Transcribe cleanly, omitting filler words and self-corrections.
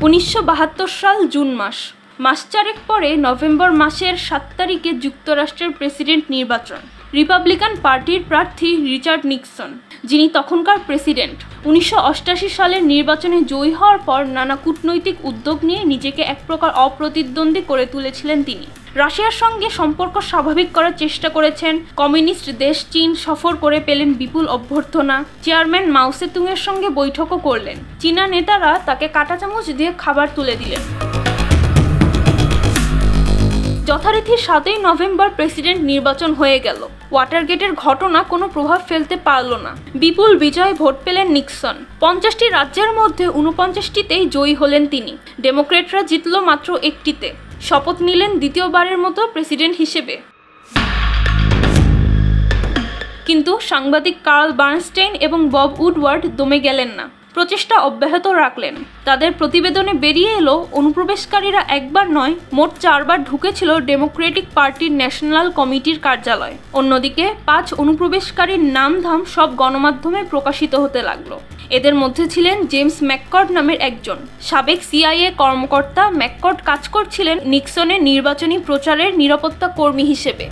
1972 সাল জুন মাস। মাস চারেক পরে নভেম্বর মাসের 7 তারিখে যুক্তরাষ্ট্রের প্রেসিডেন্ট নির্বাচন। রিপাবলিকান পার্টির প্রার্থী রিচার্ড নিক্সন, যিনি তখনকার প্রেসিডেন্ট, 1988 সালের নির্বাচনে জয়ী হওয়ার পর নানা কূটনৈতিক উদ্যোগ নিয়ে নিজেকে এক প্রকার অপ্রতিদ্বন্দ্বী করে তুলেছিলেন তিনি। রাশিয়ার সঙ্গে সম্পর্ক স্বাভাবিক করার চেষ্টা করেছেন। কমিউনিস্ট দেশ চীন সফর করে পেলেন বিপুল অভ্যর্থনা। চেয়ারম্যান মাও সেতুংয়ের সঙ্গে বৈঠকও করলেন। চীনা নেতারা তাকে কাঁটা চামচ দিয়ে খাবার তুলে দিলেন। যথারীতি 7ই নভেম্বর প্রেসিডেন্ট নির্বাচন হয়ে গেল। ওয়াটারগেটের ঘটনা কোনো প্রভাব ফেলতে পারল না। বিপুল বিজয় ভোট পেলেন নিক্সন। 50টি রাজ্যের মধ্যে 49টিতেই জয়ী হলেন তিনি। ডেমোক্রেটরা জিতল মাত্র 1টিতে। শপথ নিলেন দ্বিতীয়বারের মতো প্রেসিডেন্ট হিসেবে। কিন্তু সাংবাদিক কার্ল বার্নস্টাইন এবং বব উডওয়ার্ড দমে গেলেন না, প্রচেষ্টা অব্যাহত রাখলেন। তাদের প্রতিবেদনে বেরিয়ে এলো অনুপ্রবেশকারীরা একবার নয়, মোট 4 বার ঢুকেছিল ডেমোক্রেটিক পার্টির ন্যাশনাল কমিটির কার্যালয়। অন্যদিকে 5 অনুপ্রবেশকারীর নামধাম সব গণমাধ্যমে প্রকাশিত হতে লাগলো। এদের মধ্যে ছিলেন জেমস ম্যাককর্ড নামের একজন সাবেক CIA কর্মকর্তা। ম্যাককর্ড কাজ করছিলেন নিক্সনের নির্বাচনী প্রচারের নিরাপত্তা কর্মী হিসেবে।